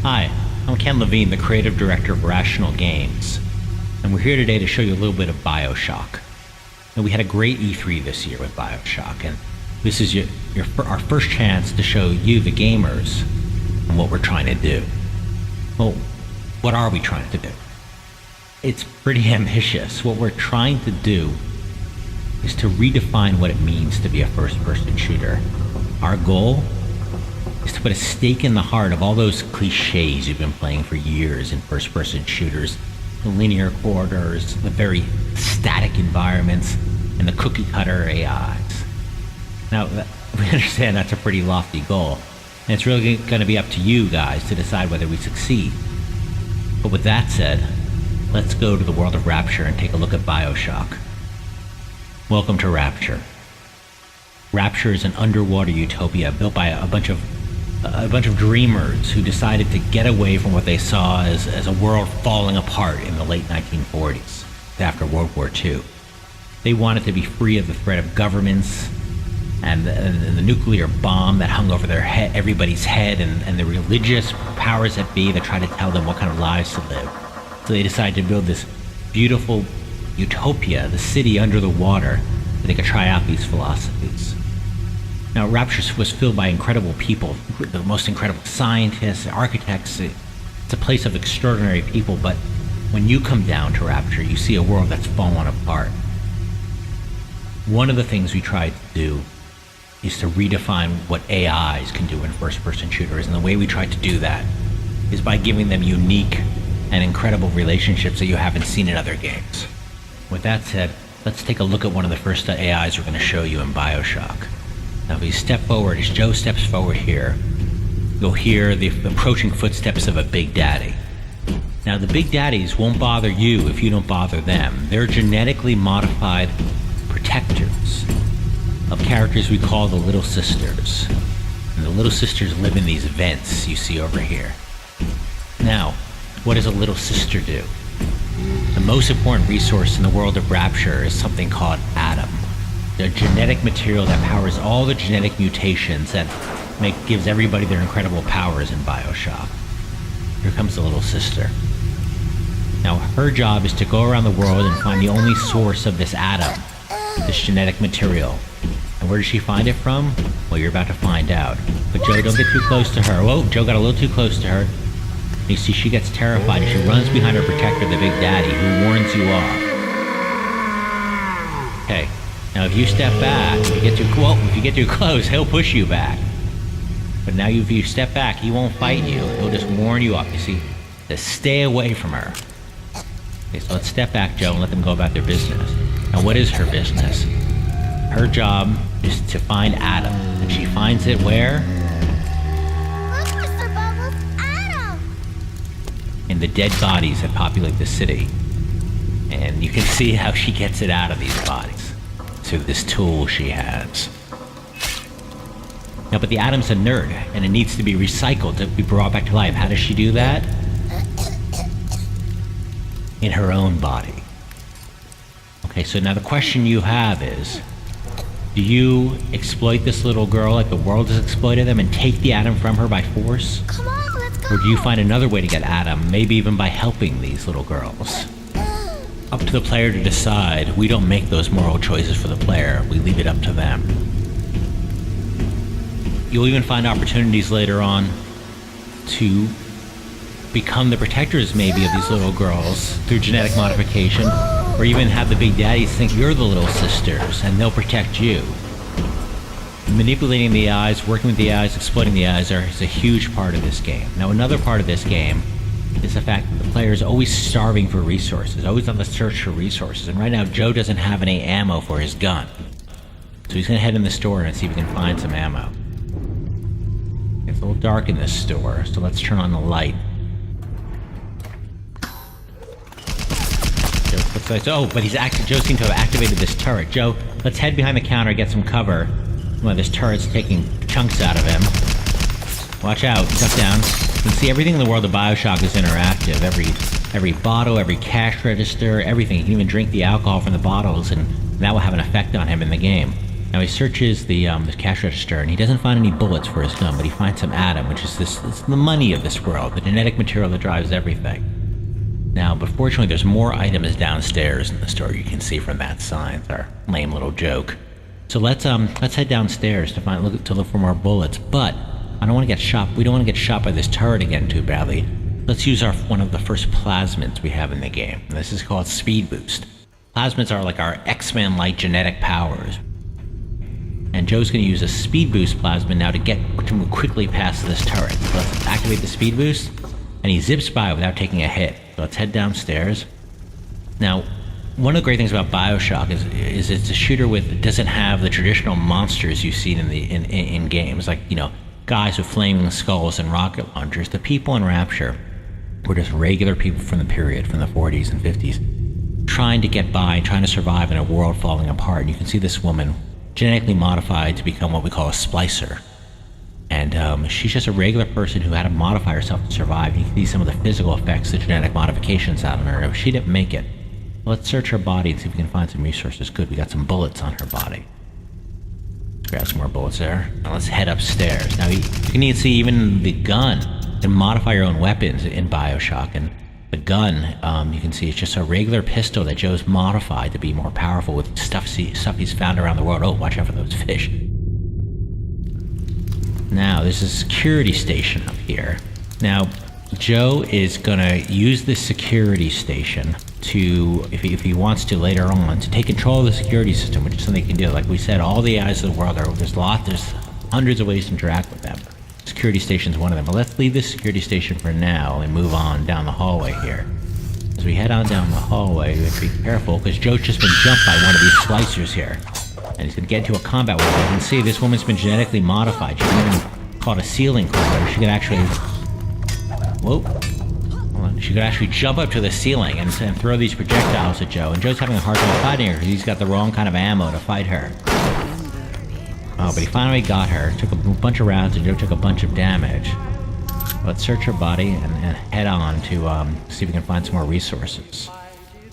Hi, I'm Ken Levine, the creative director of Rational Games, and we're here today to show you a little bit of BioShock. And we had a great E3 this year with BioShock, and this is our first chance to show you, the gamers, and what we're trying to do. Well, what are we trying to do? It's pretty ambitious. What we're trying to do is to redefine what it means to be a first-person shooter. Our goal is to put a stake in the heart of all those cliches you've been playing for years in first-person shooters, the linear corridors, the very static environments, and the cookie-cutter AIs. Now, we understand that's a pretty lofty goal, and it's really going to be up to you guys to decide whether we succeed. But with that said, let's go to the world of Rapture and take a look at BioShock. Welcome to Rapture. Rapture is an underwater utopia built by a bunch of dreamers who decided to get away from what they saw as a world falling apart in the late 1940s, after World War II. They wanted to be free of the threat of governments and the nuclear bomb that hung over everybody's head, and the religious powers that be that tried to tell them what kind of lives to live. So they decided to build this beautiful utopia, the city under the water, so they could try out these philosophies. Now, Rapture was filled by incredible people, the most incredible scientists, architects. It's a place of extraordinary people, but when you come down to Rapture, you see a world that's fallen apart. One of the things we tried to do is to redefine what AIs can do in first-person shooters, and the way we tried to do that is by giving them unique and incredible relationships that you haven't seen in other games. With that said, let's take a look at one of the first AIs we're going to show you in BioShock. Now, if you step forward, as Joe steps forward here, you'll hear the approaching footsteps of a Big Daddy. Now, the Big Daddies won't bother you if you don't bother them. They're genetically modified protectors of characters we call the Little Sisters. And the Little Sisters live in these vents you see over here. Now, what does a Little Sister do? The most important resource in the world of Rapture is something called Adam. The genetic material that powers all the genetic mutations that gives everybody their incredible powers in BioShock. Here comes the Little Sister. Now, her job is to go around the world and find the only source of this Adam, this genetic material. And where does she find it from? Well, you're about to find out. But Joe, don't get too close to her. Whoa, Joe got a little too close to her. You see, she gets terrified and she runs behind her protector, the Big Daddy, who warns you off. Okay. Now, if you step back, if you get too close, he'll push you back. But now, if you step back, he won't fight you. He'll just warn you off. You see, to stay away from her. Okay, so let's step back, Joe, and let them go about their business. Now, what is her business? Her job is to find Adam, and she finds it where? Look, Mr. Bubbles, Adam! In the dead bodies that populate the city. And you can see how she gets it out of these bodies. Through this tool she has. Now, but the Atom's inert, and it needs to be recycled to be brought back to life. How does she do that? In her own body. Okay, so now the question you have is, do you exploit this little girl like the world has exploited them and take the Atom from her by force? Come on, let's go! Or do you find another way to get Adam, maybe even by helping these little girls? Up to the player to decide. We don't make those moral choices for the player. We leave it up to them. You'll even find opportunities later on to become the protectors, maybe, of these little girls through genetic modification, or even have the Big Daddies think you're the Little Sisters, and they'll protect you. Manipulating the eyes, working with the eyes, exploiting the eyes is a huge part of this game. Now, another part of this game is the fact that the player is always starving for resources, always on the search for resources. And right now, Joe doesn't have any ammo for his gun. So he's going to head in the store and see if he can find some ammo. It's a little dark in this store, so let's turn on the light. Oh, but Joe seems to have activated this turret. Joe, let's head behind the counter and get some cover. Well, this turret's taking chunks out of him. Watch out, duck down. You can see everything in the world of BioShock is interactive. Every bottle, every cash register, everything. You can even drink the alcohol from the bottles, and that will have an effect on him in the game. Now he searches the cash register, and he doesn't find any bullets for his gun, but he finds some atom, which is it's the money of this world, the genetic material that drives everything. Now, but fortunately, there's more items downstairs in the store. You can see from that sign. It's our lame little joke. So let's head downstairs to look for more bullets. But I don't want to get shot. We don't want to get shot by this turret again too badly. Let's use one of the first plasmids we have in the game. And this is called Speed Boost. Plasmids are like our X-Men-like genetic powers. And Joe's going to use a Speed Boost plasmid now to move quickly past this turret. So let's activate the Speed Boost, and he zips by without taking a hit. So let's head downstairs. Now, one of the great things about BioShock is it's a shooter doesn't have the traditional monsters you've seen in games, like, you know, guys with flaming skulls and rocket launchers. The people in Rapture were just regular people from the period, from the 40s and 50s, trying to get by, trying to survive in a world falling apart. And you can see this woman genetically modified to become what we call a splicer. And she's just a regular person who had to modify herself to survive. You can see some of the physical effects, the genetic modifications had on her. She didn't make it. Let's search her body and see if we can find some resources. Good, we got some bullets on her body. Let's grab some more bullets there. Now let's head upstairs. Now you can see even the gun. You can modify your own weapons in BioShock. And the gun, you can see it's just a regular pistol that Joe's modified to be more powerful with stuff he's found around the world. Oh, watch out for those fish. Now, there's a security station up here. Now, Joe is gonna use this security station to, if he wants to later on, to take control of the security system, which is something he can do. Like we said, all the eyes of the world there's hundreds of ways to interact with them. Security station is one of them. But let's leave this security station for now and move on down the hallway here. As we head on down the hallway, we have to be careful because Joe's just been jumped by one of these splicers here. And he's going to get into a combat with her. You can see this woman's been genetically modified. She's even called a ceiling crawler. She could actually... Whoa. Hold on. She could actually jump up to the ceiling and throw these projectiles at Joe. And Joe's having a hard time fighting her because he's got the wrong kind of ammo to fight her. Oh, but he finally got her. Took a bunch of rounds and Joe took a bunch of damage. Let's search her body and head on to see if we can find some more resources.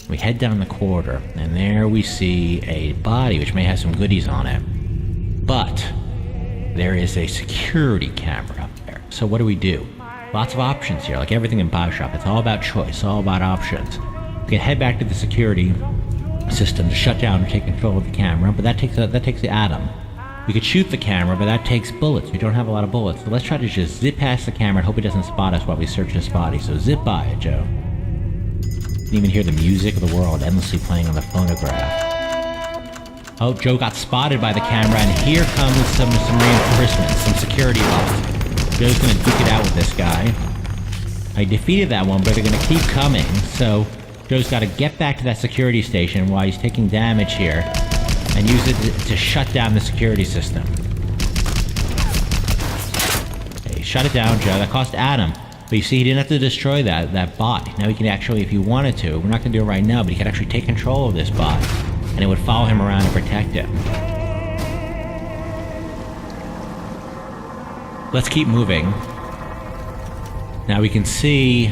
We head down the corridor, and there we see a body which may have some goodies on it. But there is a security camera up there. So what do? Lots of options here, like everything in BioShock. It's all about choice, all about options. We can head back to the security system to shut down and take control of the camera, but that takes the atom. We could shoot the camera, but that takes bullets. We don't have a lot of bullets. So let's try to just zip past the camera and hope it doesn't spot us while we search this body. So zip by it, Joe. You can even hear the music of the world endlessly playing on the phonograph. Oh, Joe got spotted by the camera, and here comes some reinforcements, some security bots. Joe's gonna duke it out with this guy. I defeated that one, but they're gonna keep coming, so Joe's gotta get back to that security station while he's taking damage here, and use it to shut down the security system. Okay, shut it down, Joe. That cost Adam. But you see, he didn't have to destroy that bot. Now he can actually, if he wanted to, we're not going to do it right now, but he could actually take control of this bot, and it would follow him around and protect him. Let's keep moving. Now we can see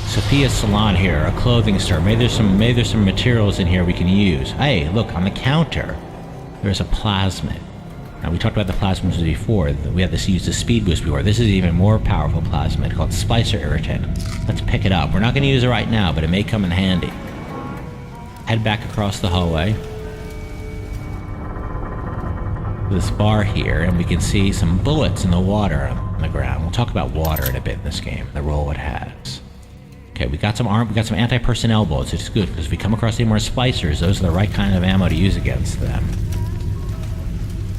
Sophia's Salon here, a clothing store. Maybe there's some materials in here we can use. Hey, look, on the counter, there's a plasmid. Now, we talked about the plasmids before. We had to use the Speed Boost before. This is an even more powerful plasmid called Splicer Irritant. Let's pick it up. We're not going to use it right now, but it may come in handy. Head back across the hallway. This bar here, and we can see some bullets in the water on the ground. We'll talk about water in a bit in this game, the role it has. Okay, we got some anti-personnel bullets, which is good, because if we come across any more splicers, those are the right kind of ammo to use against them.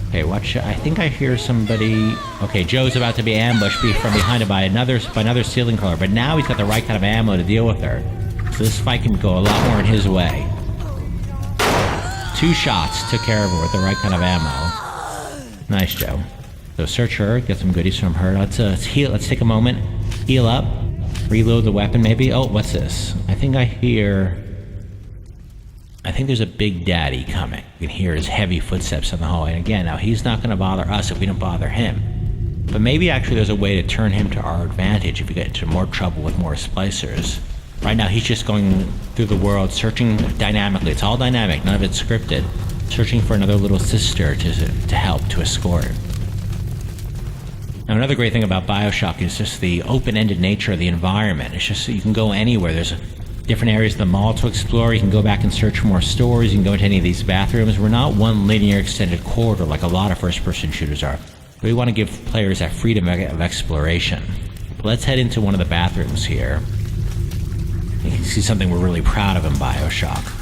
Okay, watch. I think I hear somebody. Okay, Joe's about to be ambushed from behind by another ceiling crawler, but now he's got the right kind of ammo to deal with her. So this fight can go a lot more in his way. 2 shots took care of her with the right kind of ammo. Nice, Joe. So search her, get some goodies from her. Let's heal. Let's take a moment, heal up, reload the weapon maybe. Oh, what's this? I think there's a big daddy coming. You can hear his heavy footsteps in the hallway. And again, now he's not going to bother us if we don't bother him. But maybe actually there's a way to turn him to our advantage if we get into more trouble with more splicers. Right now he's just going through the world searching dynamically. It's all dynamic, none of it's scripted. searching for another little sister to help, to escort. Now, another great thing about BioShock is just the open-ended nature of the environment. It's just you can go anywhere. There's different areas of the mall to explore. You can go back and search for more stores. You can go into any of these bathrooms. We're not one linear extended corridor like a lot of first-person shooters are. We want to give players that freedom of exploration. But let's head into one of the bathrooms here. You can see something we're really proud of in BioShock.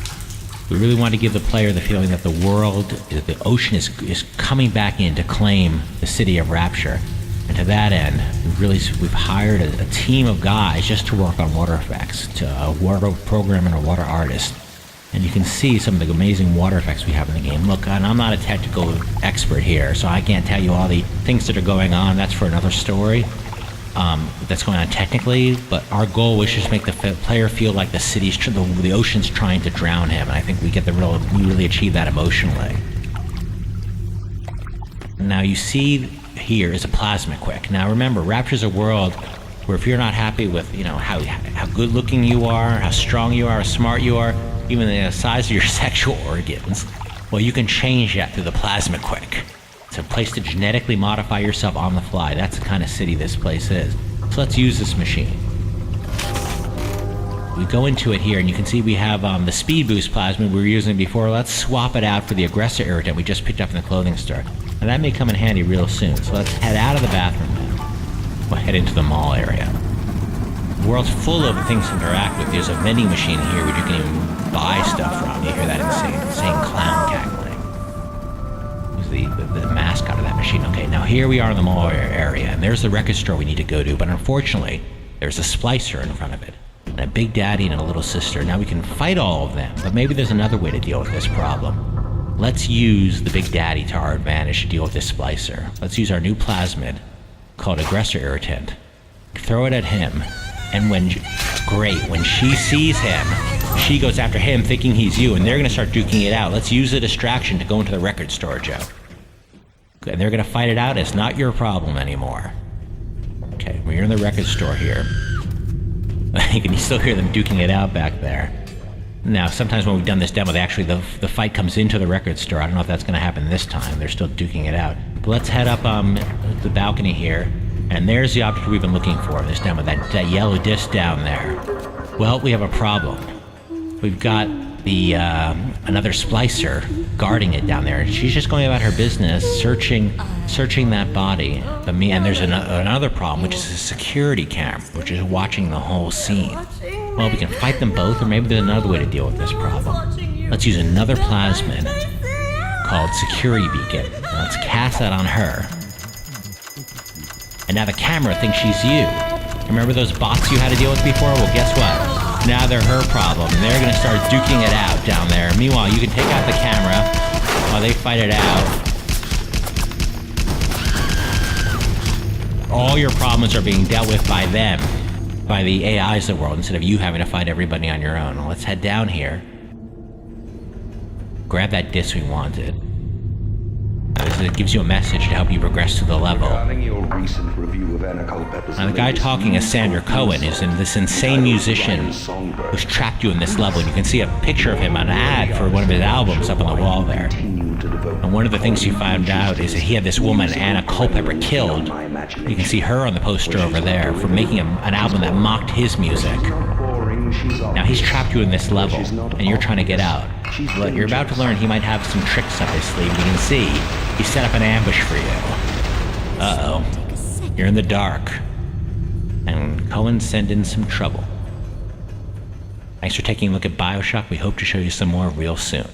We really want to give the player the feeling that the world, the ocean is coming back in to claim the city of Rapture. And to that end, we've hired a team of guys just to work on water effects, to a water programmer and a water artist. And you can see some of the amazing water effects we have in the game. Look, and I'm not a technical expert here, so I can't tell you all the things that are going on. That's for another story. That's going on technically, but our goal was just to make the player feel like the ocean's trying to drown him, and I think we really achieve that emotionally. Now you see here is a plasma quick. Now remember, Rapture's a world where if you're not happy with how good looking you are, how strong you are, how smart you are, even the size of your sexual organs, well, you can change that through the plasma quick. It's a place to genetically modify yourself on the fly. That's the kind of city this place is. So let's use this machine. We go into it here, and you can see we have the speed boost plasma we were using before. Let's swap it out for the aggressor irritant we just picked up in the clothing store. Now that may come in handy real soon. So let's head out of the bathroom now. We'll head into the mall area. The world's full of things to interact with. There's a vending machine here where you can even buy stuff from. You hear that insane clown cackling. The mascot of that machine. Okay, now here we are in the mall area, and there's the record store we need to go to, but unfortunately, there's a splicer in front of it, and a big daddy and a little sister. Now we can fight all of them, but maybe there's another way to deal with this problem. Let's use the big daddy to our advantage to deal with this splicer. Let's use our new plasmid, called aggressor irritant. Throw it at him, and when she sees him, she goes after him thinking he's you, and they're going to start duking it out. Let's use the distraction to go into the record store, Joe. And they're going to fight it out. It's not your problem anymore. Okay, we're in the record store here. You can still hear them duking it out back there. Now, sometimes when we've done this demo, the fight comes into the record store. I don't know if that's going to happen this time. They're still duking it out. But let's head up the balcony here, and there's the object we've been looking for in this demo, that yellow disc down there. Well, we have a problem. We've got another splicer guarding it down there, and she's just going about her business, searching that body. And there's another problem, which is a security camera, which is watching the whole scene. Well, we can fight them both, or maybe there's another way to deal with this problem. Let's use another plasmid called security beacon. Now let's cast that on her. And now the camera thinks she's you. Remember those bots you had to deal with before? Well, guess what? Now they're her problem. They're going to start duking it out down there. Meanwhile, you can take out the camera while they fight it out. All your problems are being dealt with by them, by the AIs of the world, instead of you having to fight everybody on your own. Well, let's head down here. Grab that disc we wanted. It gives you a message to help you progress to the level. Now, the guy talking is Sandra Cohen, who's this insane musician who's trapped you in this level. And you can see a picture of him on an ad for one of his albums up on the wall there. And one of the things you found out is that he had this woman, Anna Culpepper, killed. You can see her on the poster over there for making an album that mocked his music. Now he's trapped you in this level, and you're trying to get out. But you're about to learn he might have some tricks up his sleeve. You can see he set up an ambush for you. Uh-oh. You're in the dark. And Cohen's sent in some trouble. Thanks for taking a look at BioShock. We hope to show you some more real soon.